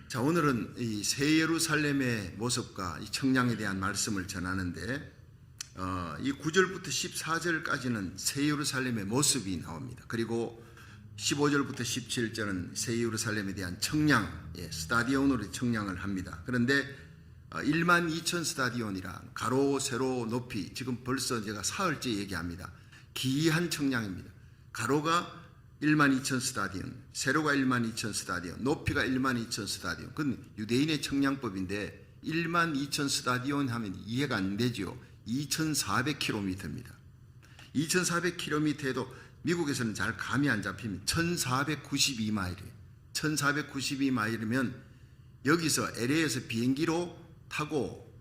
자, 오늘은 이 새 예루살렘의 모습과 이 청량에 대한 말씀을 전하는데 이 9절부터 14절까지는 새 예루살렘의 모습이 나옵니다. 그리고 15절부터 17절은 새 예루살렘에 대한 청량, 스타디온으로 청량을 합니다. 그런데 1만 2천 스타디온이라 가로 세로 높이, 지금 벌써 제가 사흘째 얘기합니다. 기이한 청량입니다. 가로가 1만 2천 스타디온, 세로가 1만 2천 스타디온, 높이가 1만 2천 스타디온. 그건 유대인의 청량법인데 1만 2천 스타디온 하면 이해가 안 되죠. 2,400km입니다. 2,400km에도 미국에서는 잘 감이 안 잡히면 1,492마일이에요. 1,492마일이면 여기서 LA에서 비행기로 타고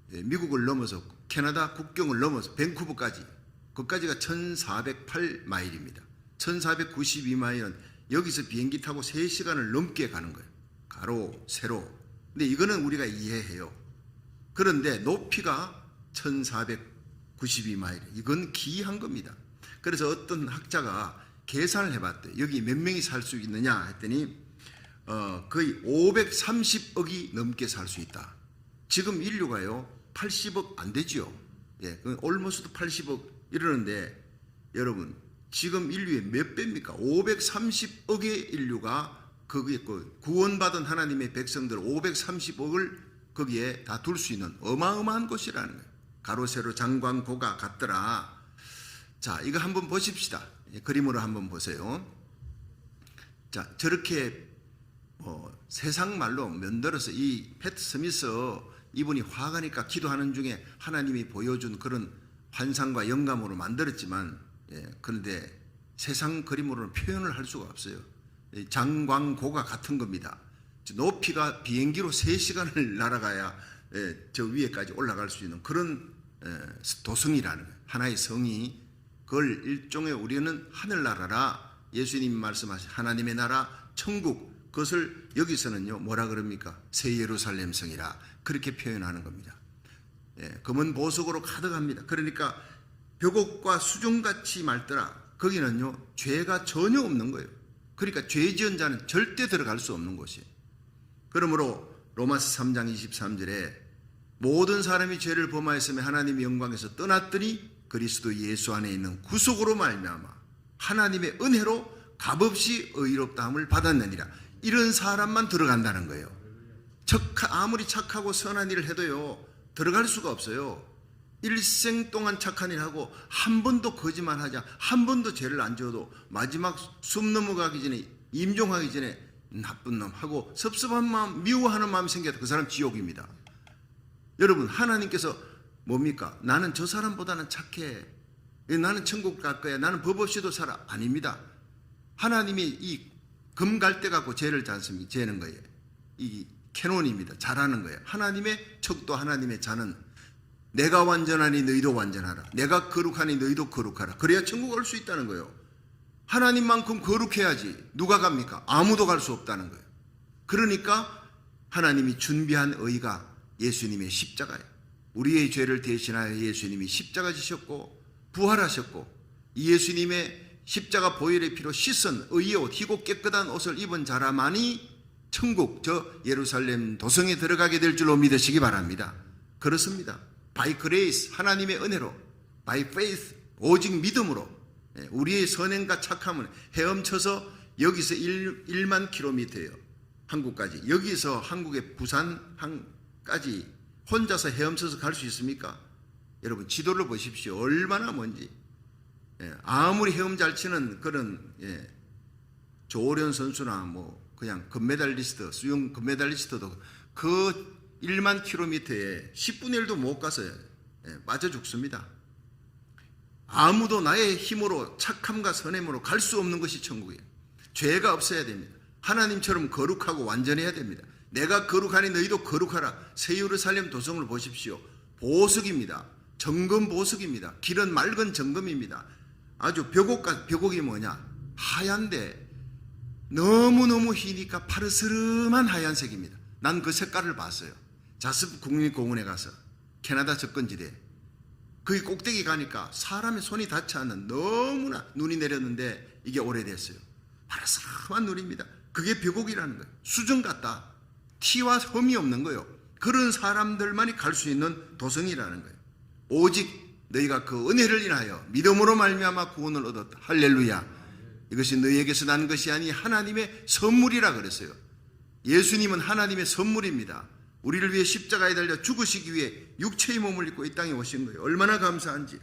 미국을 넘어서 캐나다 국경을 넘어서 밴쿠버까지, 그까지가 1,408마일입니다. 1,492마일은 여기서 비행기 타고 3시간을 넘게 가는 거예요. 가로, 세로. 근데 이거는 우리가 이해해요. 그런데 높이가 1,492마일. 이건 기이한 겁니다. 그래서 어떤 학자가 계산을 해봤대요. 여기 몇 명이 살 수 있느냐 했더니 거의 530억이 넘게 살 수 있다. 지금 인류가요 80억 안 되죠. almost 80억 이러는데 여러분, 지금 인류의 몇 배입니까? 530억의 인류가 거기에 구원받은 하나님의 백성들 530억을 거기에 다 둘 수 있는 어마어마한 곳이라는 거예요. 가로 세로 장광고가 같더라. 자, 이거 한번 보십시다. 그림으로 한번 보세요. 자, 저렇게 세상 말로 면들어서 이 패트 스미스 이분이 화가니까 기도하는 중에 하나님이 보여준 그런 환상과 영감으로 만들었지만, 그런데 세상 그림으로는 표현을 할 수가 없어요. 장광고가 같은 겁니다. 높이가 비행기로 3시간을 날아가야 저 위에까지 올라갈 수 있는 그런 도성이라는 거예요. 하나의 성이, 그걸 일종의 우리는 하늘나라라, 예수님이 말씀하신 하나님의 나라, 천국, 그것을 여기서는요 뭐라 그럽니까? 새 예루살렘 성이라 그렇게 표현하는 겁니다. 검은 보석으로 가득합니다. 그러니까 벽옥과 수중같이 맑더라. 거기는요 죄가 전혀 없는 거예요. 그러니까 죄 지은 자는 절대 들어갈 수 없는 곳이에요. 그러므로 로마서 3장 23절에 모든 사람이 죄를 범하였으며 하나님의 영광에서 떠났더니 그리스도 예수 안에 있는 구속으로 말미암아 하나님의 은혜로 값없이 의롭다함을 받았느니라. 이런 사람만 들어간다는 거예요. 아무리 착하고 선한 일을 해도요 들어갈 수가 없어요. 일생 동안 착한 일 하고 한 번도 거짓말하지, 한 번도 죄를 안 지어도 마지막 숨 넘어가기 전에, 임종하기 전에 나쁜 놈 하고 섭섭한 마음, 미워하는 마음이 생겨도 그 사람 지옥입니다. 여러분, 하나님께서 뭡니까? 나는 저 사람보다는 착해, 나는 천국 갈 거야, 나는 법 없이도 살아. 아닙니다. 하나님이 이 금 갈 때 갖고 죄를 잔습니다. 재는 거예요. 이 캐논입니다. 잘하는 거예요. 하나님의 척도 하나님의 자는 내가 완전하니 너희도 완전하라. 내가 거룩하니 너희도 거룩하라. 그래야 천국 갈 수 있다는 거예요. 하나님만큼 거룩해야지 누가 갑니까? 아무도 갈 수 없다는 거예요. 그러니까 하나님이 준비한 의가 예수님의 십자가예요. 우리의 죄를 대신하여 예수님이 십자가 지셨고 부활하셨고, 이 예수님의 십자가 보혈의 피로 씻은 의의 옷, 희고 깨끗한 옷을 입은 자라만이 천국, 저 예루살렘 도성에 들어가게 될 줄로 믿으시기 바랍니다. 그렇습니다. By grace, 하나님의 은혜로, by faith, 오직 믿음으로 우리의 선행과 착함을 헤엄쳐서 여기서 1만 킬로미터예요. 한국까지. 여기서 한국의 부산까지 혼자서 헤엄쳐서 갈 수 있습니까? 여러분, 지도를 보십시오. 얼마나 먼지. 아무리 헤엄 잘 치는 그런 조오련 선수나 뭐 그냥 금메달리스트, 수영 금메달리스트도 그 1만 킬로미터에 10분의 1도 못 가서 빠져 죽습니다. 아무도 나의 힘으로, 착함과 선행으로 갈 수 없는 것이 천국이에요. 죄가 없어야 됩니다. 하나님처럼 거룩하고 완전해야 됩니다. 내가 거룩하니 너희도 거룩하라. 새 예루살렘 도성을 보십시오. 보석입니다. 정금 보석입니다. 길은 맑은 정금입니다. 아주 벽옥이 뭐냐? 하얀데 너무너무 희니까 파르스름한 하얀색입니다. 난 그 색깔을 봤어요. 자스프 국립공원에 가서, 캐나다 접근지대. 거기 꼭대기 가니까 사람의 손이 닿지 않는, 너무나 눈이 내렸는데 이게 오래됐어요. 파르스름한 눈입니다. 그게 벽옥이라는 거예요. 수정 같다. 티와 흠이 없는 거예요. 그런 사람들만이 갈 수 있는 도성이라는 거예요. 오직 너희가 그 은혜를 인하여 믿음으로 말미암아 구원을 얻었다. 할렐루야. 이것이 너희에게서 난 것이 아니 하나님의 선물이라 그랬어요. 예수님은 하나님의 선물입니다. 우리를 위해 십자가에 달려 죽으시기 위해 육체의 몸을 입고 이 땅에 오신 거예요. 얼마나 감사한지.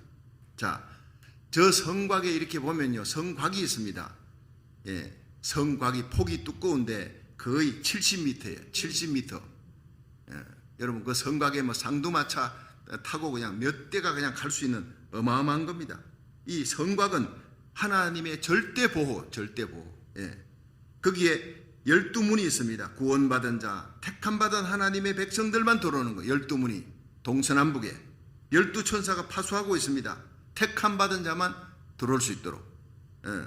자, 저 성곽에 이렇게 보면요, 성곽이 있습니다. 예, 성곽이 폭이 두꺼운데 거의 70m예요. 70m. 예, 여러분 그 성곽에 뭐 상두마차 타고 그냥 몇 대가 그냥 갈 수 있는 어마어마한 겁니다. 이 성곽은 하나님의 절대 보호. 예. 거기에 12문이 있습니다. 구원받은 자, 택함받은 하나님의 백성들만 들어오는 거예요. 12문이 동서남북에 12천사가 파수하고 있습니다. 택함받은 자만 들어올 수 있도록. 예.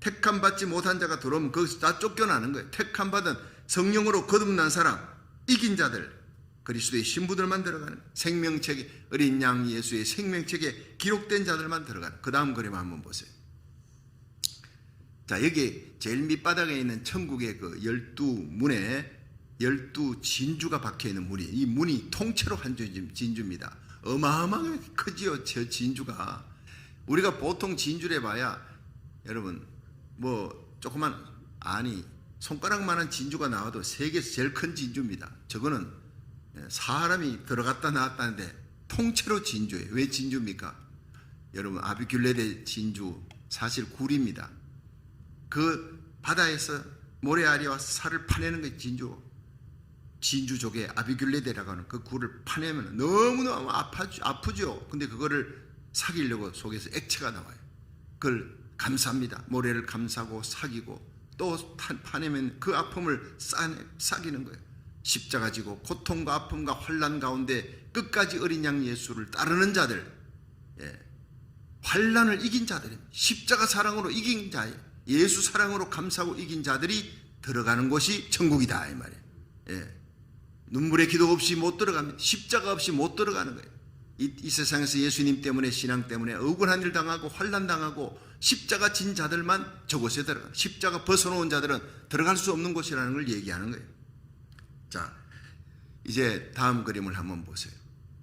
택함받지 못한 자가 들어오면 거기서 다 쫓겨나는 거예요. 택함받은 성령으로 거듭난 사람, 이긴 자들, 그리스도의 신부들만 들어가는 거예요. 생명책에, 어린 양 예수의 생명책에 기록된 자들만 들어가는 거예요. 그 다음 그림 한번 보세요. 자, 여기 제일 밑바닥에 있는 천국의 그 12문에 12진주가 박혀있는 문이, 이 문이 통째로 한 진주입니다. 어마어마하게 크지요, 저 진주가. 우리가 보통 진주를 봐야, 여러분, 뭐, 조그만, 아니, 손가락만한 진주가 나와도 세계에서 제일 큰 진주입니다. 저거는 사람이 들어갔다 나왔다 하는데 통째로 진주예요. 왜 진주입니까? 여러분, 아비뷸레데 진주, 사실 굴입니다. 그 바다에서 모래알이와 살을 파내는 게 진주족의 아비뷸레데라고 하는 그 굴을 파내면 너무너무 아프죠. 근데 그거를 사기려고 속에서 액체가 나와요. 그걸 감쌉니다. 모래를 감싸고 사기고 또 파내면 그 아픔을 사기는 거예요. 십자가 지고 고통과 아픔과 환난 가운데 끝까지 어린 양 예수를 따르는 자들, 예. 환난을 이긴 자들입니다. 십자가 사랑으로 이긴 자예요. 예수 사랑으로 감싸고 이긴 자들이 들어가는 곳이 천국이다 이 말이에요. 예. 눈물의 기도 없이 못 들어갑니다. 십자가 없이 못 들어가는 거예요. 이 세상에서 예수님 때문에, 신앙 때문에 억울한 일 당하고 환난 당하고 십자가 진 자들만 저곳에 들어가. 십자가 벗어놓은 자들은 들어갈 수 없는 곳이라는 걸 얘기하는 거예요. 자, 이제 다음 그림을 한번 보세요.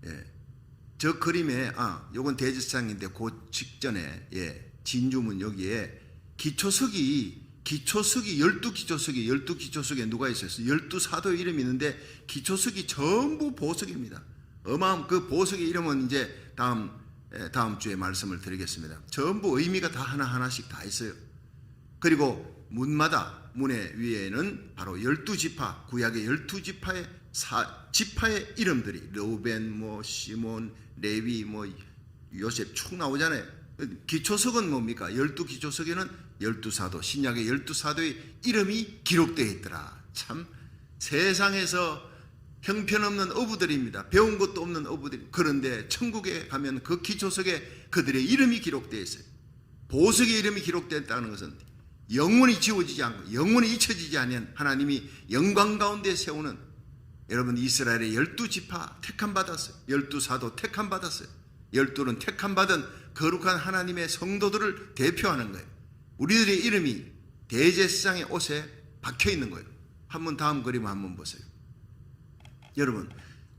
예. 저 그림에 요건 대제사장인데 그 직전에, 예, 진주문 여기에 기초석이 12기초석에 누가 있었어요? 12사도의 이름이 있는데 기초석이 전부 보석입니다. 어마어마한 그 보석의 이름은 이제 다음 주에 말씀을 드리겠습니다. 전부 의미가 다 하나하나씩 다 있어요. 그리고 문마다, 문의 위에는 바로 12지파, 구약의 12지파의 지파의 이름들이 르우벤, 뭐 시몬, 레위, 뭐 요셉 쭉 나오잖아요. 기초석은 뭡니까? 12기초석에는 12사도, 신약의 12사도의 이름이 기록되어 있더라. 참 세상에서 형편없는 어부들입니다. 배운 것도 없는 어부들. 그런데 천국에 가면 그 기초석에 그들의 이름이 기록되어 있어요. 보석의 이름이 기록되었다는 것은 영원히 지워지지 않고 영원히 잊혀지지 않은 하나님이 영광 가운데 세우는, 여러분 이스라엘의 12지파 택함받았어요. 12사도 택함받았어요. 12는 택함받은 거룩한 하나님의 성도들을 대표하는 거예요. 우리들의 이름이 대제사장의 옷에 박혀 있는 거예요. 한번 다음 그림 한번 보세요. 여러분,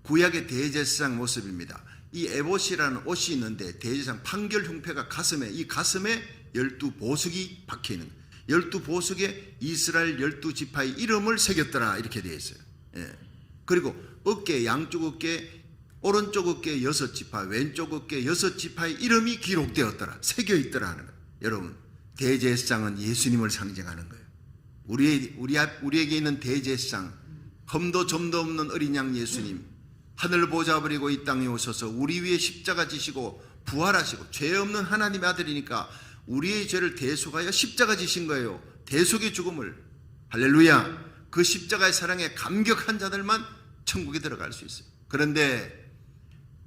구약의 대제사장 모습입니다. 이 에봇이라는 옷이 있는데 대제사장 판결 흉패가 가슴에, 이 가슴에 12보석이 박혀 있는 거예요. 12보석에 이스라엘 12지파의 이름을 새겼더라 이렇게 되어 있어요. 예. 그리고 어깨, 양쪽 어깨, 오른쪽 어깨 6지파, 왼쪽 어깨 6지파의 이름이 기록되었더라, 새겨 있더라 하는 거예요. 여러분, 대제사장은 예수님을 상징하는 거예요. 우리에게 있는 대제사장, 흠도 점도 없는 어린 양 예수님, 하늘 보좌 버리고 이 땅에 오셔서 우리 위에 십자가 지시고 부활하시고 죄 없는 하나님의 아들이니까 우리의 죄를 대속하여 십자가 지신 거예요. 대속의 죽음을. 할렐루야. 그 십자가의 사랑에 감격한 자들만 천국에 들어갈 수 있어요. 그런데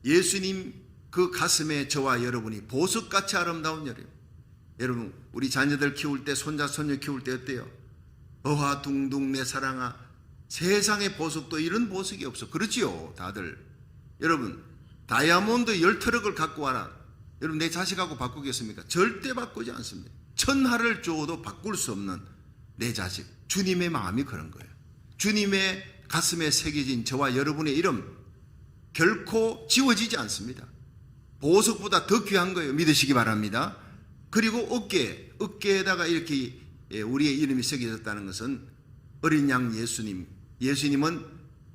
예수님 그 가슴에 저와 여러분이 보석같이 아름다운 여러분, 우리 자녀들 키울 때, 손자 손녀 키울 때 어때요? 어화 둥둥 내 사랑아, 세상의 보석도 이런 보석이 없어. 그렇지요 다들. 여러분, 다이아몬드 10트럭을 갖고 와라, 여러분 내 자식하고 바꾸겠습니까? 절대 바꾸지 않습니다. 천하를 주어도 바꿀 수 없는 내 자식. 주님의 마음이 그런 거예요. 주님의 가슴에 새겨진 저와 여러분의 이름 결코 지워지지 않습니다. 보석보다 더 귀한 거예요. 믿으시기 바랍니다. 그리고 어깨에다가 이렇게 우리의 이름이 새겨졌다는 것은 어린 양 예수님은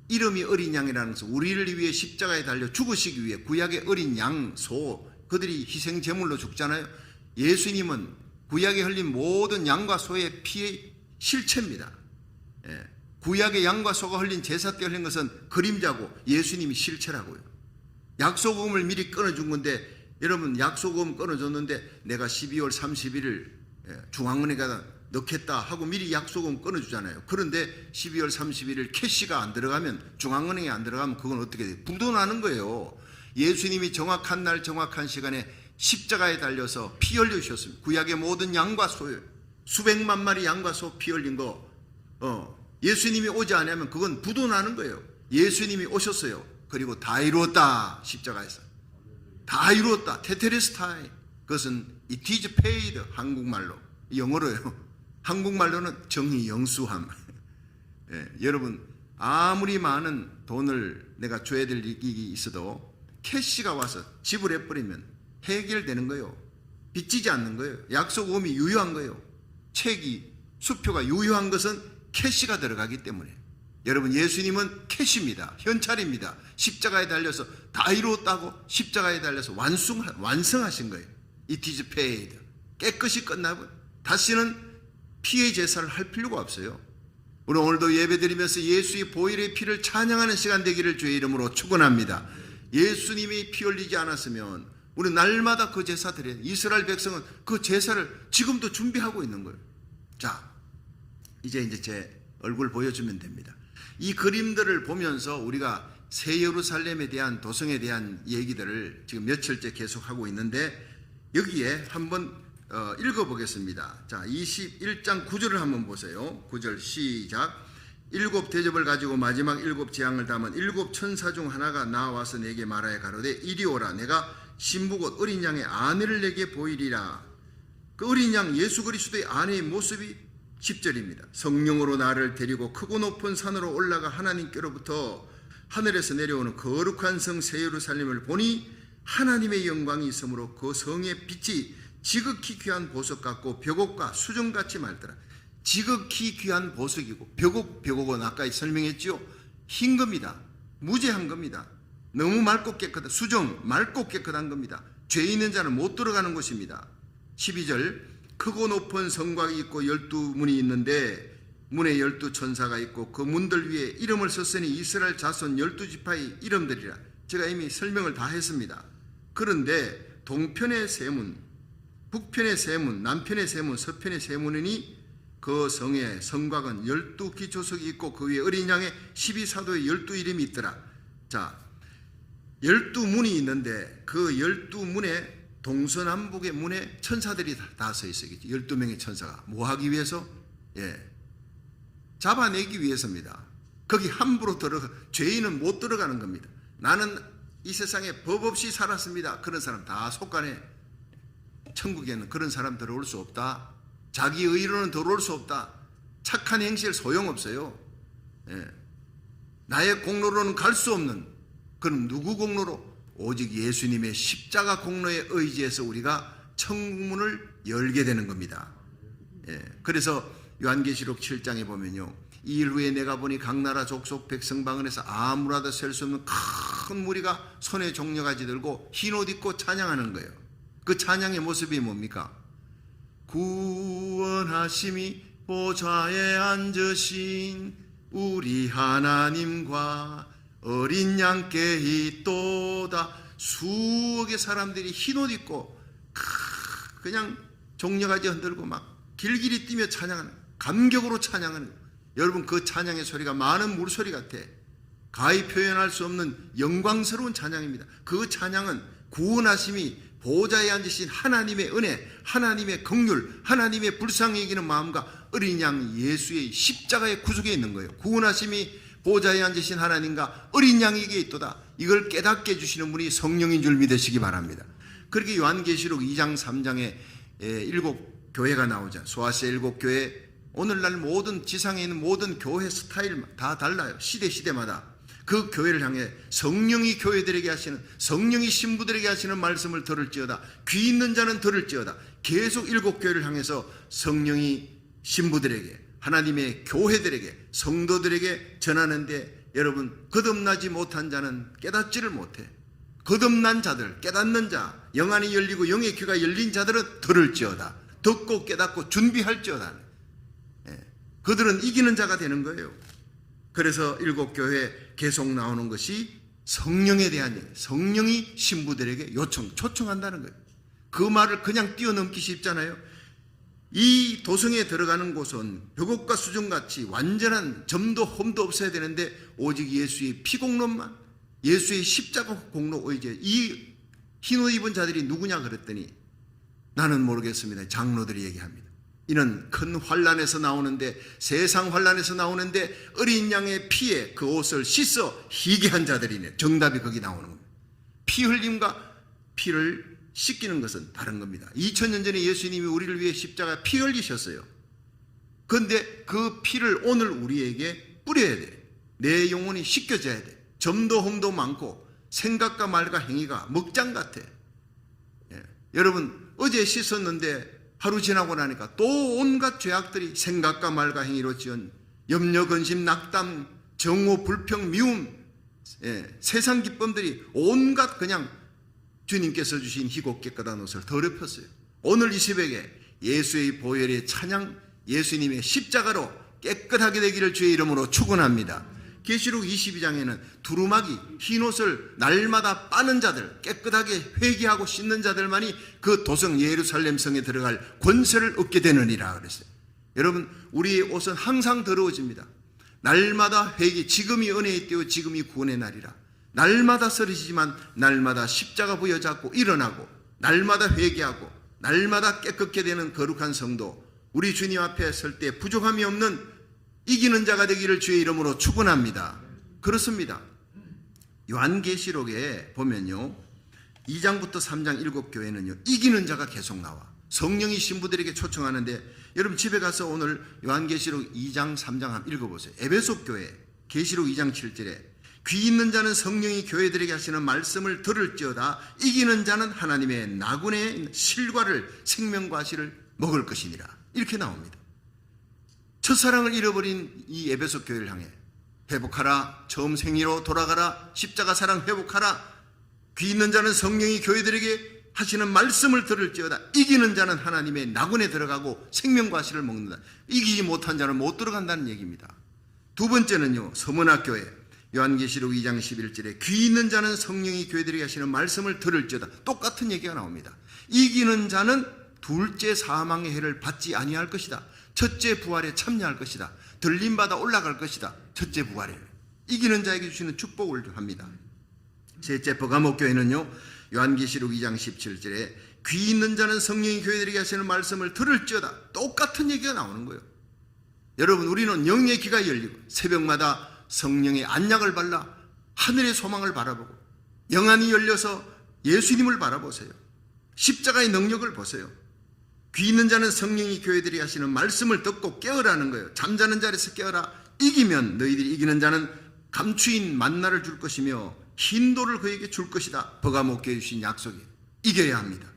이름이 어린 양이라는 것은 우리를 위해 십자가에 달려 죽으시기 위해 구약의 어린 양, 소, 그들이 희생 제물로 죽잖아요. 예수님은 구약에 흘린 모든 양과 소의 피의 실체입니다. 구약의 양과 소가 흘린 제사 때 흘린 것은 그림자고 예수님이 실체라고요. 약소금을 미리 끊어준 건데, 여러분 약소금 끊어줬는데 내가 12월 31일 중앙은행에다 넣겠다 하고 미리 약소금 끊어주잖아요. 그런데 12월 31일 캐시가 안 들어가면, 중앙은행에 안 들어가면 그건 어떻게 돼요? 부도나는 거예요. 예수님이 정확한 날 정확한 시간에 십자가에 달려서 피 흘려주셨습니다. 구약의 모든 양과 소요, 수백만 마리 양과 소 피 흘린 거 예수님이 오지 않으면 그건 부도나는 거예요. 예수님이 오셨어요. 그리고 다 이루었다. 십자가에서 다 이루었다. 테테레스타이. 그것은 it is paid. 한국말로, 영어로요. 한국말로는 정의 영수함. 여러분 아무리 많은 돈을 내가 줘야 될 일이 있어도 캐시가 와서 지불해버리면 해결되는 거예요. 빚지지 않는 거예요. 약속음이 유효한 거예요. 책이, 수표가 유효한 것은 캐시가 들어가기 때문에. 여러분 예수님은 캐시입니다. 현찰입니다. 십자가에 달려서 다 이루었다고 십자가에 달려서 완성하신 거예요. It is paid. 깨끗이 끝나고 다시는 피의 제사를 할 필요가 없어요. 우리 오늘도 예배드리면서 예수의 보혈의 피를 찬양하는 시간 되기를 주의 이름으로 축원합니다. 예수님이 피 흘리지 않았으면 우리 날마다 그 제사 드려야 돼요. 이스라엘 백성은 그 제사를 지금도 준비하고 있는 거예요. 자, 이제 제 얼굴 보여주면 됩니다. 이 그림들을 보면서 우리가 새 예루살렘에 대한, 도성에 대한 얘기들을 지금 며칠째 계속하고 있는데, 여기에 한번 읽어보겠습니다. 자, 21장 9절을 한번 보세요. 9절 시작. 일곱 대접을 가지고 마지막 일곱 재앙을 담은 일곱 천사 중 하나가 나와서 내게 말하여 가로되 이리 오라. 내가 신부 곧 어린 양의 아내를 내게 보이리라. 그 어린 양 예수 그리스도의 아내의 모습이 10절입니다. 성령으로 나를 데리고 크고 높은 산으로 올라가 하나님께로부터 하늘에서 내려오는 거룩한 성 새 예루살렘을 보니 하나님의 영광이 있으므로 그 성의 빛이 지극히 귀한 보석 같고 벽옥과 수정같이 맑더라. 지극히 귀한 보석이고, 벽옥은 아까 설명했죠. 흰 겁니다. 무죄한 겁니다. 너무 맑고 깨끗한, 수정 맑고 깨끗한 겁니다. 죄 있는 자는 못 들어가는 곳입니다. 12절. 크고 높은 성곽이 있고 12문이 있는데 문에 12천사가 있고 그 문들 위에 이름을 썼으니 이스라엘 자손 12지파의 이름들이라. 제가 이미 설명을 다 했습니다. 그런데 동편의 세 문, 북편의 세 문, 남편의 세 문, 서편의 세 문이니 그 성의 성곽은 12기초석이 있고 그 위에 어린 양의 12사도의 12이름이 있더라. 자, 12문이 있는데 그 12문에 동서남북의 문에 천사들이 다 서 있어야겠죠. 12명의 천사가 뭐 하기 위해서? 잡아내기 위해서입니다. 거기 함부로 죄인은 못 들어가는 겁니다. 나는 이 세상에 법 없이 살았습니다. 그런 사람 다 속간에. 천국에는 그런 사람 들어올 수 없다. 자기 의로는 들어올 수 없다. 착한 행실 소용없어요. 나의 공로로는 갈 수 없는, 그럼 누구 공로로? 오직 예수님의 십자가 공로에 의지해서 우리가 천국문을 열게 되는 겁니다. 그래서 요한계시록 7장에 보면요, 이 일 후에 내가 보니 각 나라 족속 백성 방언에서 아무라도 셀 수 없는 큰 무리가 손에 종려가지 들고 흰 옷 입고 찬양하는 거예요. 그 찬양의 모습이 뭡니까? 구원하심이 보좌에 앉으신 우리 하나님과 어린 양께 있도다. 수억의 사람들이 흰옷 입고 그냥 종려가지 흔들고 막 길길이 뛰며 찬양하는, 감격으로 찬양하는. 여러분 그 찬양의 소리가 많은 물소리 같아. 가히 표현할 수 없는 영광스러운 찬양입니다. 그 찬양은 구원하심이 보좌에 앉으신 하나님의 은혜, 하나님의 긍휼, 하나님의 불쌍히 여기는 마음과 어린 양 예수의 십자가의 구속에 있는 거예요. 구원하심이 보좌에 앉으신 하나님과 어린 양에게 있도다. 이걸 깨닫게 해주시는 분이 성령인 줄 믿으시기 바랍니다. 그렇게 요한계시록 2장 3장에 일곱 교회가 나오죠. 소아시아 일곱 교회, 오늘날 모든 지상에 있는 모든 교회 스타일 다 달라요. 시대마다 그 교회를 향해 성령이 교회들에게 하시는, 성령이 신부들에게 하시는 말씀을 들을지어다. 귀 있는 자는 들을지어다. 계속 7교회를 향해서 성령이 신부들에게, 하나님의 교회들에게, 성도들에게 전하는데, 여러분, 거듭나지 못한 자는 깨닫지를 못해. 거듭난 자들, 깨닫는 자, 영안이 열리고 영의 귀가 열린 자들은 들을지어다. 듣고 깨닫고 준비할지어다. 그들은 이기는 자가 되는 거예요. 그래서 7교회 계속 나오는 것이 성령에 대한 얘기, 성령이 신부들에게 초청한다는 거예요. 그 말을 그냥 뛰어넘기 쉽잖아요. 이 도성에 들어가는 곳은 벽옥과 수정같이 완전한 점도 험도 없어야 되는데, 오직 예수의 피공로만, 예수의 십자가 공로 의지에, 이 흰옷 입은 자들이 누구냐 그랬더니 나는 모르겠습니다. 장로들이 얘기합니다. 이는 큰 환난에서 나오는데, 세상 환난에서 나오는데 어린 양의 피에 그 옷을 씻어 희게 한 자들이네. 정답이 거기 나오는 겁니다. 피 흘림과 피를 씻기는 것은 다른 겁니다. 2000년 전에 예수님이 우리를 위해 십자가에 피 흘리셨어요. 그런데 그 피를 오늘 우리에게 뿌려야 돼. 내 영혼이 씻겨져야 돼. 점도 험도 많고 생각과 말과 행위가 먹장 같아. 여러분, 어제 씻었는데 하루 지나고 나니까 또 온갖 죄악들이 생각과 말과 행위로 지은 염려, 근심, 낙담, 정오, 불평, 미움, 세상 기쁨들이 온갖 그냥 주님께서 주신 희고 깨끗한 옷을 더럽혔어요. 오늘 이 새벽에 예수의 보혈의 찬양, 예수님의 십자가로 깨끗하게 되기를 주의 이름으로 축원합니다. 계시록 22장에는 두루마기, 흰옷을 날마다 빠는 자들, 깨끗하게 회개하고 씻는 자들만이 그 도성 예루살렘 성에 들어갈 권세를 얻게 되느니라 그랬어요. 여러분, 우리의 옷은 항상 더러워집니다. 날마다 회개, 지금이 은혜의 때요 지금이 구원의 날이라. 날마다 쓰러지지만 날마다 십자가 부여잡고 일어나고, 날마다 회개하고, 날마다 깨끗게 되는 거룩한 성도, 우리 주님 앞에 설 때 부족함이 없는 이기는 자가 되기를 주의 이름으로 축원합니다. 그렇습니다. 요한계시록에 보면요, 2장부터 3장 7교회는요 이기는 자가 계속 나와. 성령이 신부들에게 초청하는데, 여러분 집에 가서 오늘 요한계시록 2장 3장 한번 읽어보세요. 에베소 교회 계시록 2장 7절에 귀 있는 자는 성령이 교회들에게 하시는 말씀을 들을지어다. 이기는 자는 하나님의 나군의 실과를, 생명과 실을 먹을 것이니라. 이렇게 나옵니다. 첫사랑을 잃어버린 이 에베소 교회를 향해 회복하라, 처음 생리로 돌아가라, 십자가 사랑 회복하라. 귀 있는 자는 성령이 교회들에게 하시는 말씀을 들을지어다. 이기는 자는 하나님의 나군에 들어가고 생명과 실을 먹는다. 이기지 못한 자는 못 들어간다는 얘기입니다. 두 번째는요, 서문학교회 요한계시록 2장 11절에 귀 있는 자는 성령이 교회들에게 하시는 말씀을 들을지어다. 똑같은 얘기가 나옵니다. 이기는 자는 둘째 사망의 해를 받지 아니할 것이다. 첫째 부활에 참여할 것이다. 들림받아 올라갈 것이다. 첫째 부활에 이기는 자에게 주시는 축복을 합니다. 셋째, 버가모 교회는요, 요한계시록 2장 17절에 귀 있는 자는 성령이 교회들에게 하시는 말씀을 들을지어다. 똑같은 얘기가 나오는 거예요. 여러분, 우리는 영의 귀가 열리고 새벽마다 성령의 안약을 발라 하늘의 소망을 바라보고, 영안이 열려서 예수님을 바라보세요. 십자가의 능력을 보세요. 귀 있는 자는 성령이 교회들이 하시는 말씀을 듣고 깨어라는 거예요. 잠자는 자리에서 깨어라. 이기면 너희들이 이기는 자는 감추인 만나를 줄 것이며 흰돌을 그에게 줄 것이다. 버가모 교회에 주신 약속이 이겨야 합니다.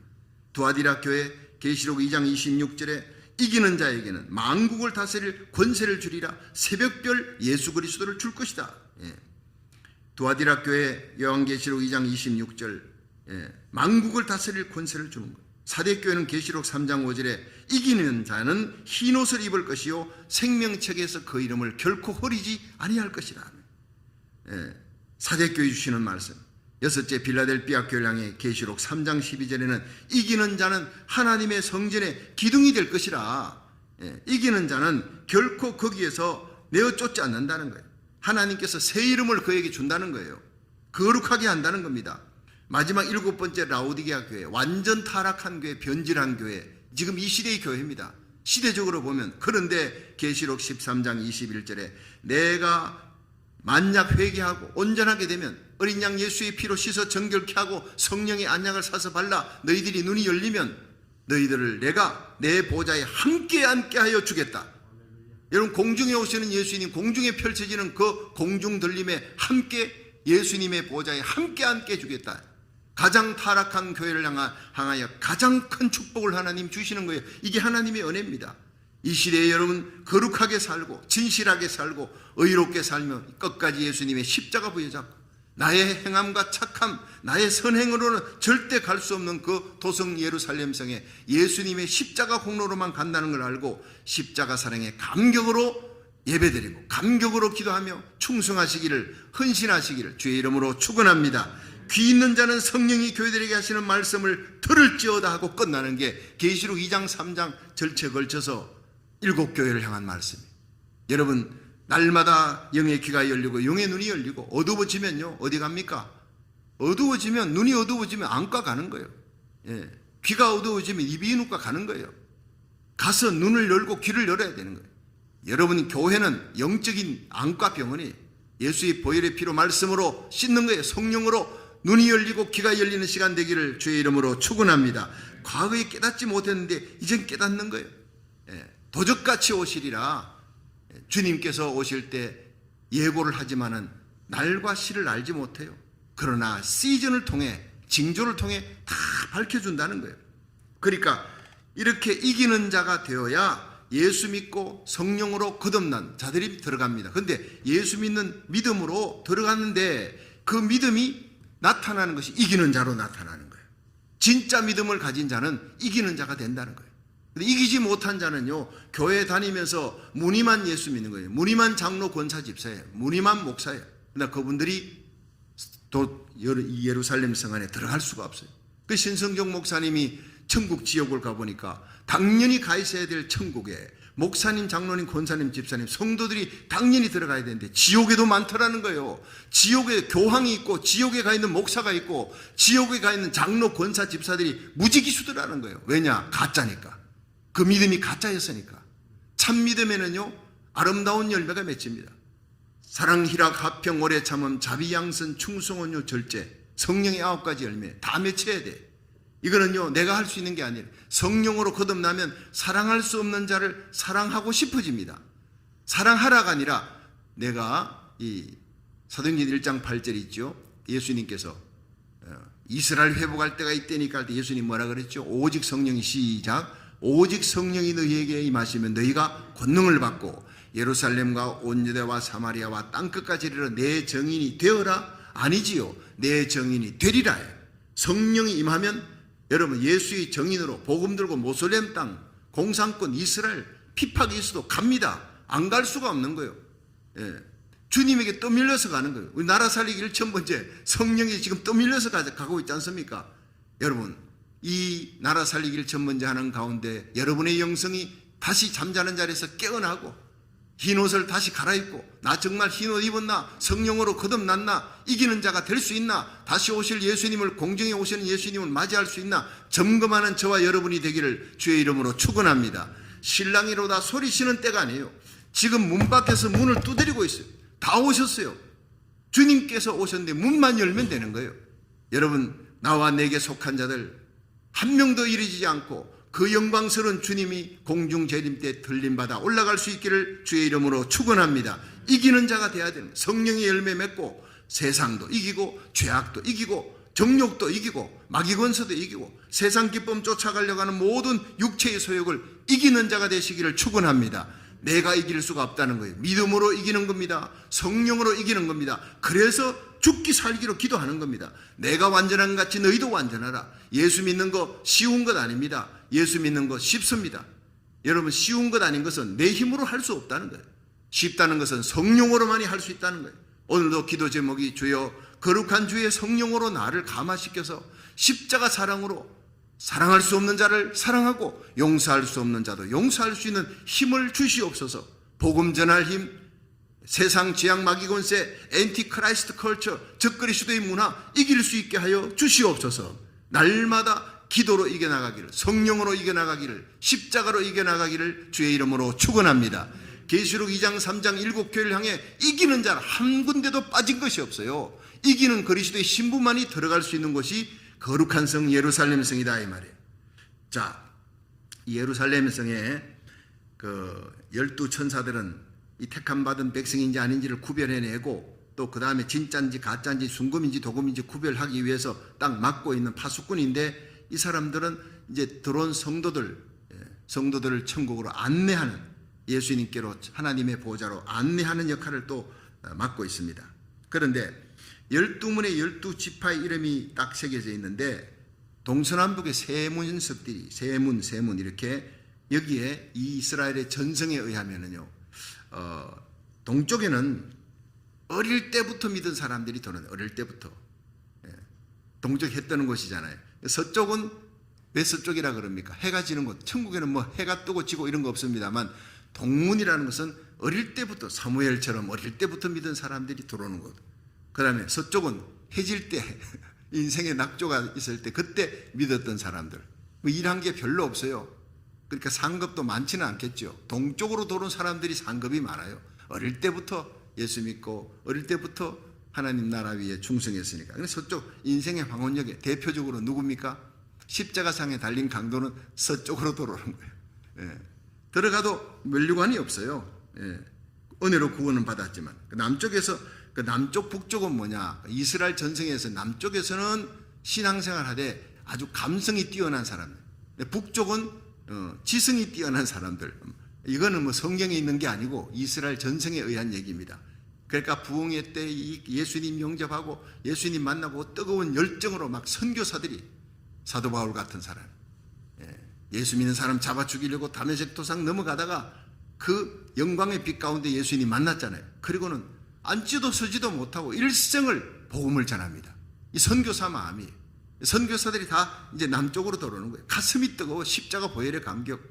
두아디라 교회 계시록 2장 26절에 이기는 자에게는 만국을 다스릴 권세를 주리라. 새벽별 예수 그리스도를 줄 것이다. 두아디라 교회 요한계시록 2장 26절 만국을 다스릴 권세를 주는 것. 사대교회는 계시록 3장 5절에 이기는 자는 흰옷을 입을 것이요 생명책에서 그 이름을 결코 흐리지 아니할 것이라. 사대교회 주시는 말씀. 여섯째, 빌라델비아 교회를 향해 계시록 3장 12절에는 이기는 자는 하나님의 성전의 기둥이 될 것이라. 이기는 자는 결코 거기에서 내어 쫓지 않는다는 거예요. 하나님께서 새 이름을 그에게 준다는 거예요. 거룩하게 한다는 겁니다. 마지막 7번째, 라오디게아 교회, 완전 타락한 교회, 변질한 교회, 지금 이 시대의 교회입니다. 시대적으로 보면. 그런데 계시록 13장 21절에 내가 만약 회개하고 온전하게 되면 어린 양 예수의 피로 씻어 정결케 하고 성령의 안약을 사서 발라 너희들이 눈이 열리면 너희들을 내가 내 보좌에 함께 앉게 하여 주겠다. 여러분, 공중에 오시는 예수님, 공중에 펼쳐지는 그 공중 들림에 함께 예수님의 보좌에 함께 앉게 해주겠다. 가장 타락한 교회를 향하여 가장 큰 축복을 하나님 주시는 거예요. 이게 하나님의 은혜입니다. 이 시대에 여러분 거룩하게 살고 진실하게 살고 의롭게 살며 끝까지 예수님의 십자가 부여잡고 나의 행함과 착함, 나의 선행으로는 절대 갈 수 없는 그 도성 예루살렘 성에 예수님의 십자가 공로로만 간다는 걸 알고 십자가 사랑에 감격으로 예배드리고 감격으로 기도하며 충성하시기를, 헌신하시기를 주의 이름으로 축원합니다. 귀 있는 자는 성령이 교회들에게 하시는 말씀을 들을지어다 하고 끝나는 게 계시록 2장 3장 절차에 걸쳐서 7교회를 향한 말씀이에요. 여러분, 날마다 영의 귀가 열리고 영의 눈이 열리고 어두워지면요 어디 갑니까? 어두워지면, 눈이 어두워지면 안과 가는 거예요. 예. 귀가 어두워지면 이비인후과 가는 거예요. 가서 눈을 열고 귀를 열어야 되는 거예요. 여러분, 교회는 영적인 안과 병원이 예수의 보혈의 피로 말씀으로 씻는 거예요. 성령으로 눈이 열리고 귀가 열리는 시간 되기를 주의 이름으로 축원합니다. 과거에 깨닫지 못했는데 이젠 깨닫는 거예요. 도적같이 오시리라. 주님께서 오실 때 예고를 하지만은 날과 시를 알지 못해요. 그러나 시즌을 통해, 징조를 통해 다 밝혀준다는 거예요. 그러니까 이렇게 이기는 자가 되어야 예수 믿고 성령으로 거듭난 자들이 들어갑니다. 그런데 예수 믿는 믿음으로 들어갔는데 그 믿음이 나타나는 것이 이기는 자로 나타나는 거예요. 진짜 믿음을 가진 자는 이기는 자가 된다는 거예요. 근데 이기지 못한 자는요, 교회 다니면서 무늬만 예수 믿는 거예요. 무늬만 장로 권사 집사예요. 무늬만 목사예요. 그러나 그분들이 또 예루살렘 성 안에 들어갈 수가 없어요. 그 신성종 목사님이 천국 지옥을 가보니까 당연히 가 있어야 될 천국에 목사님, 장로님, 권사님, 집사님, 성도들이 당연히 들어가야 되는데 지옥에도 많더라는 거예요. 지옥에 교황이 있고 지옥에 가 있는 목사가 있고 지옥에 가 있는 장로, 권사, 집사들이 무지기수더라는 거예요. 왜냐? 가짜니까. 그 믿음이 가짜였으니까. 참 믿음에는요 아름다운 열매가 맺힙니다. 사랑, 희락, 화평, 오래 참음, 자비, 양선, 충성, 온유, 절제, 성령의 9가지 열매 다 맺혀야 돼. 이거는요 내가 할 수 있는 게 아니에요. 성령으로 거듭나면 사랑할 수 없는 자를 사랑하고 싶어집니다. 사랑하라가 아니라, 내가 이 사도행전 1장 8절 있죠. 예수님께서 이스라엘 회복할 때가 있다니까 할 때 예수님 뭐라 그랬죠? 오직 성령이, 시작, 오직 성령이 너희에게 임하시면 너희가 권능을 받고 예루살렘과 온 유대와 사마리아와 땅끝까지 이르러 내 정인이 되어라. 아니지요, 내 정인이 되리라. 성령이 임하면 여러분 예수의 정인으로 복음 들고 모슬렘 땅, 공산권, 이스라엘 핍박이 있어도 갑니다. 안 갈 수가 없는 거예요. 예. 주님에게 떠밀려서 가는 거예요. 우리 나라 살리기 1,000번째 성령이 지금 떠밀려서 가고 있지 않습니까? 여러분, 이 나라 살리기 1,000번째 하는 가운데 여러분의 영성이 다시 잠자는 자리에서 깨어나고 흰옷을 다시 갈아입고, 나 정말 흰옷 입었나? 성령으로 거듭났나? 이기는 자가 될 수 있나? 다시 오실 예수님을, 공중에 오시는 예수님을 맞이할 수 있나? 점검하는 저와 여러분이 되기를 주의 이름으로 축원합니다. 신랑이로다 소리치는 때가 아니에요. 지금 문 밖에서 문을 두드리고 있어요. 다 오셨어요. 주님께서 오셨는데 문만 열면 되는 거예요. 여러분, 나와 내게 속한 자들 한 명도 이르지 않고 그 영광스러운 주님이 공중 재림 때 들림받아 올라갈 수 있기를 주의 이름으로 축원합니다. 이기는 자가 돼야 되는, 성령의 열매 맺고 세상도 이기고 죄악도 이기고 정욕도 이기고 마귀권세도 이기고 세상 기쁨 쫓아가려고 하는 모든 육체의 소욕을 이기는 자가 되시기를 축원합니다. 내가 이길 수가 없다는 거예요. 믿음으로 이기는 겁니다. 성령으로 이기는 겁니다. 그래서 죽기 살기로 기도하는 겁니다. 내가 완전한 것 같이 너희도 완전하라. 예수 믿는 거 쉬운 것 아닙니다. 예수 믿는 거 쉽습니다. 여러분, 쉬운 것 아닌 것은 내 힘으로 할 수 없다는 거예요. 쉽다는 것은 성령으로만이 할 수 있다는 거예요. 오늘도 기도 제목이 주여 거룩한 주의 성령으로 나를 감화시켜서 십자가 사랑으로 사랑할 수 없는 자를 사랑하고 용서할 수 없는 자도 용서할 수 있는 힘을 주시옵소서. 복음 전할 힘, 세상 죄악 마귀권세, 엔티크라이스트 컬처, 적그리스도의 문화 이길 수 있게 하여 주시옵소서. 날마다 기도로 이겨나가기를, 성령으로 이겨나가기를, 십자가로 이겨나가기를 주의 이름으로 축원합니다. 계시록 2장 3장 7교회를 향해 이기는 자는 한 군데도 빠진 것이 없어요. 이기는 그리스도의 신부만이 들어갈 수 있는 곳이 거룩한 성 예루살렘 성이다 이 말이에요. 자, 예루살렘 성에 12 천사들은 이 택함받은 백성인지 아닌지를 구별해내고 또 그 다음에 진짜인지 가짜인지 순금인지 도금인지 구별하기 위해서 딱 맡고 있는 파수꾼인데 이 사람들은 이제 들어온 성도들을 천국으로 안내하는, 예수님께로 하나님의 보좌로 안내하는 역할을 또 맡고 있습니다. 그런데 12문의 12지파의 이름이 딱 새겨져 있는데 동서남북의 세문석들이 세문 이렇게 여기에 이 이스라엘의 전성에 의하면은요, 동쪽에는 어릴 때부터 믿은 사람들이 도는, 어릴 때부터 동쪽 해 뜨는 곳이잖아요. 서쪽은 왜 서쪽이라 그럽니까? 해가 지는 곳. 천국에는 뭐 해가 뜨고 지고 이런 거 없습니다만 동문이라는 것은 어릴 때부터 사무엘처럼 어릴 때부터 믿은 사람들이 들어오는 곳. 그 다음에 서쪽은 해질 때 인생의 낙조가 있을 때 그때 믿었던 사람들. 뭐 일한 게 별로 없어요. 그러니까 상급도 많지는 않겠죠. 동쪽으로 돌아온 사람들이 상급이 많아요. 어릴 때부터 예수 믿고 어릴 때부터 하나님 나라 위에 충성했으니까. 그래서 서쪽 인생의 황혼역에 대표적으로 누굽니까? 십자가상에 달린 강도는 서쪽으로 돌아오는 거예요. 예. 들어가도 면류관이 없어요. 예. 은혜로 구원은 받았지만 남쪽에서, 그 남쪽 북쪽은 뭐냐? 이스라엘 전성에서 남쪽에서는 신앙생활 하되 아주 감성이 뛰어난 사람들, 북쪽은 지성이 뛰어난 사람들. 이거는 뭐 성경에 있는 게 아니고 이스라엘 전성에 의한 얘기입니다. 그러니까 부흥회 때 예수님 영접하고 예수님 만나고 뜨거운 열정으로 막 선교사들이, 사도 바울 같은 사람, 예수 믿는 사람 잡아 죽이려고 다메섹 도상 넘어가다가 그 영광의 빛 가운데 예수님 만났잖아요. 그리고는 앉지도 서지도 못하고 일생을 복음을 전합니다. 이 선교사 마음이, 선교사들이 다 이제 남쪽으로 돌아오는 거예요. 가슴이 뜨거워 십자가 보혈의 감격.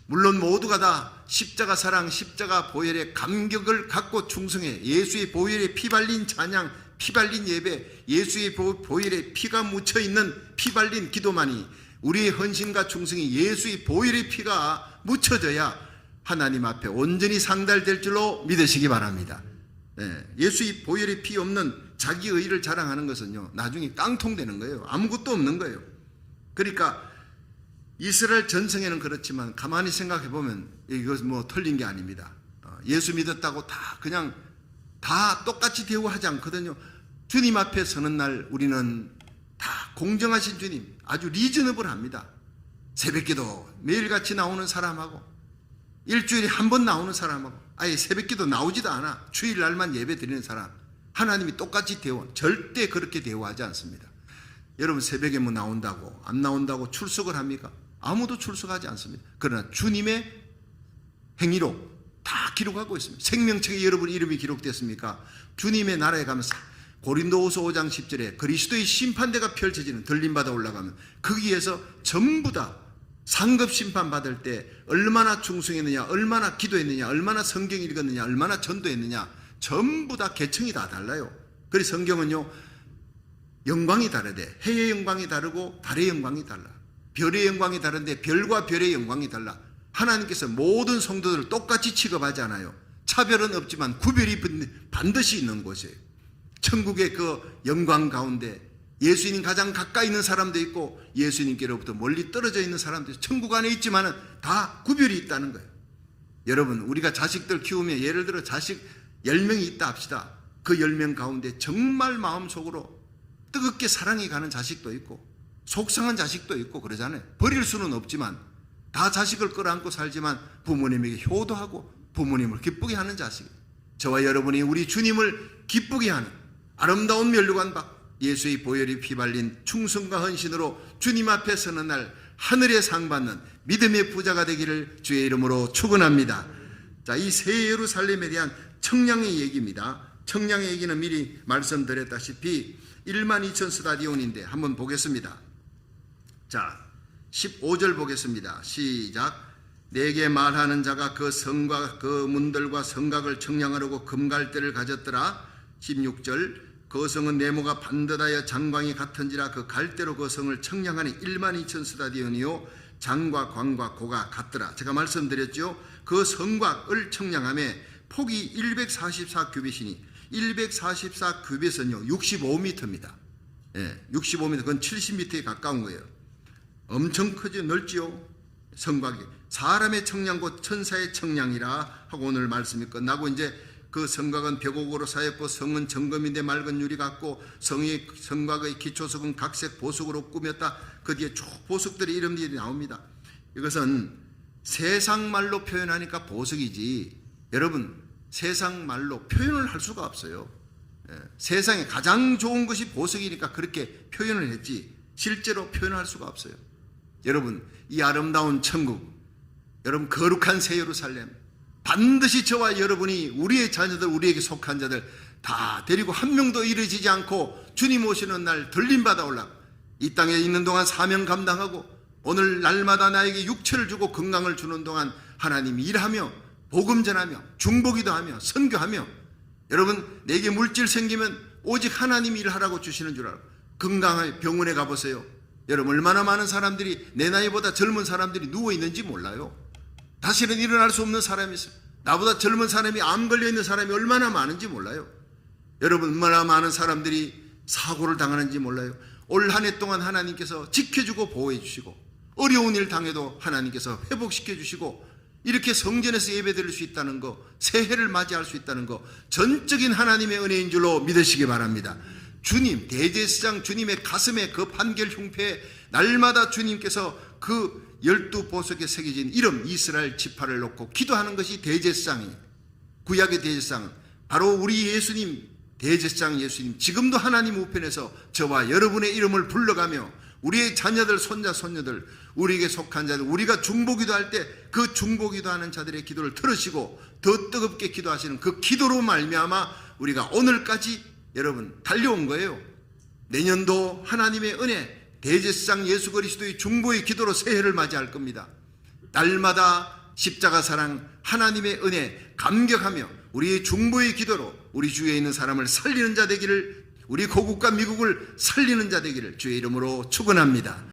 물론 모두가 다 십자가 사랑, 십자가 보혈의 감격을 갖고 충성해 예수의 보혈에 피 발린 찬양, 피 발린 예배, 예수의 보혈에 피가 묻혀있는 피 발린 기도만이, 우리의 헌신과 충성이 예수의 보혈의 피가 묻혀져야 하나님 앞에 온전히 상달될 줄로 믿으시기 바랍니다. 예수의 보혈의 피 없는 자기 의를 자랑하는 것은요, 나중에 깡통되는 거예요. 아무것도 없는 거예요. 그러니까 이스라엘 전성에는 그렇지만 가만히 생각해 보면 이것 뭐 틀린 게 아닙니다. 예수 믿었다고 다 그냥 다 똑같이 대우하지 않거든요. 주님 앞에 서는 날 우리는 다 공정하신 주님, 아주 리저너블합니다. 새벽기도 매일같이 나오는 사람하고 일주일에 한 번 나오는 사람하고 아예 새벽기도 나오지도 않아 주일날만 예배 드리는 사람, 하나님이 똑같이 절대 그렇게 대우하지 않습니다. 여러분 새벽에 뭐 나온다고 안 나온다고 출석을 합니까? 아무도 출석하지 않습니다. 그러나 주님의 행위로 다 기록하고 있습니다. 생명책에 여러분 이름이 기록됐습니까? 주님의 나라에 가면서 고린도후서 5장 10절에 그리스도의 심판대가 펼쳐지는, 들림받아 올라가면 거기에서 전부 다 상급 심판 받을 때 얼마나 충성했느냐, 얼마나 기도했느냐, 얼마나 성경 읽었느냐, 얼마나 전도했느냐, 전부 다 계층이 다 달라요. 그래서 성경은요, 영광이 다르대. 해의 영광이 다르고 달의 영광이 달라. 별의 영광이 다른데 별과 별의 영광이 달라. 하나님께서 모든 성도들을 똑같이 취급하지 않아요. 차별은 없지만 구별이 반드시 있는 곳이에요. 천국의 그 영광 가운데 예수님 가장 가까이 있는 사람도 있고 예수님께로부터 멀리 떨어져 있는 사람도 있고 천국 안에 있지만 다 구별이 있다는 거예요. 여러분 우리가 자식들 키우면 예를 들어 자식 10명이 있다 합시다. 그 10명 가운데 정말 마음속으로 뜨겁게 사랑이 가는 자식도 있고 속상한 자식도 있고 그러잖아요. 버릴 수는 없지만 다 자식을 끌어안고 살지만 부모님에게 효도하고 부모님을 기쁘게 하는 자식, 저와 여러분이 우리 주님을 기쁘게 하는 아름다운 면류관 박 예수의 보혈이 피발린 충성과 헌신으로 주님 앞에 서는 날 하늘의 상 받는 믿음의 부자가 되기를 주의 이름으로 축원합니다. 자, 이 새 예루살렘에 대한 청량의 얘기입니다. 청량의 얘기는 미리 말씀드렸다시피 12,000 스타디온인데 한번 보겠습니다. 자, 15절 보겠습니다. 시작. 내게 말하는 자가 그 성과 그 문들과 성곽을 청량하려고 금갈대를 가졌더라. 16절. 그 성은 네모가 반듯하여 장광이 같은지라 그 갈대로 그 성을 청량하니 12,000 스타디온이요 장과 광과 고가 같더라. 제가 말씀드렸죠. 그 성곽을 청량함에 폭이 144규빗이니 144규빗은요 65m입니다. 예, 65m, 그건 70m에 가까운 거예요. 엄청 크죠, 넓지요. 성곽이 사람의 청량 곧 천사의 청량이라 하고 오늘 말씀이 끝나고 이제 그 성곽은 벽옥으로 사였고 성은 정금인데 맑은 유리 같고 성곽의 기초석은 각색 보석으로 꾸몄다. 그 뒤에 쭉 보석들의 이름들이 나옵니다. 이것은 세상 말로 표현하니까 보석이지 여러분 세상 말로 표현을 할 수가 없어요. 세상에 가장 좋은 것이 보석이니까 그렇게 표현을 했지 실제로 표현할 수가 없어요. 여러분 이 아름다운 천국, 여러분 거룩한 새 예루살렘, 반드시 저와 여러분이 우리의 자녀들, 우리에게 속한 자들 다 데리고 한 명도 이르지지 않고 주님 오시는 날 들림받아 올라 이 땅에 있는 동안 사명 감당하고 오늘 날마다 나에게 육체를 주고 건강을 주는 동안 하나님 일하며 복음 전하며 중보기도 하며 선교하며 여러분 내게 물질 생기면 오직 하나님 일하라고 주시는 줄 알고 건강하게 병원에 가보세요. 여러분 얼마나 많은 사람들이 내 나이보다 젊은 사람들이 누워있는지 몰라요. 다시는 일어날 수 없는 사람이 있어요. 나보다 젊은 사람이 암 걸려있는 사람이 얼마나 많은지 몰라요. 여러분 얼마나 많은 사람들이 사고를 당하는지 몰라요. 올 한 해 동안 하나님께서 지켜주고 보호해 주시고 어려운 일 당해도 하나님께서 회복시켜 주시고 이렇게 성전에서 예배드릴 수 있다는 거, 새해를 맞이할 수 있다는 거 전적인 하나님의 은혜인 줄로 믿으시기 바랍니다. 주님, 대제사장 주님의 가슴에 그 판결 흉패에 날마다 주님께서 그 12보석에 새겨진 이름 이스라엘 지파를 놓고 기도하는 것이 대제사장이에요. 구약의 대제사장은 바로 우리 예수님, 대제사장 예수님, 지금도 하나님 우편에서 저와 여러분의 이름을 불러가며 우리의 자녀들, 손자, 손녀들, 우리에게 속한 자들, 우리가 중보기도 할 때 그 중보기도 하는 자들의 기도를 들으시고 더 뜨겁게 기도하시는 그 기도로 말미암아 우리가 오늘까지 여러분 달려온 거예요. 내년도 하나님의 은혜, 대제사장 예수 그리스도의 중보의 기도로 새해를 맞이할 겁니다. 날마다 십자가 사랑, 하나님의 은혜 감격하며 우리의 중보의 기도로 우리 주위에 있는 사람을 살리는 자 되기를, 우리 고국과 미국을 살리는 자 되기를 주의 이름으로 축원합니다.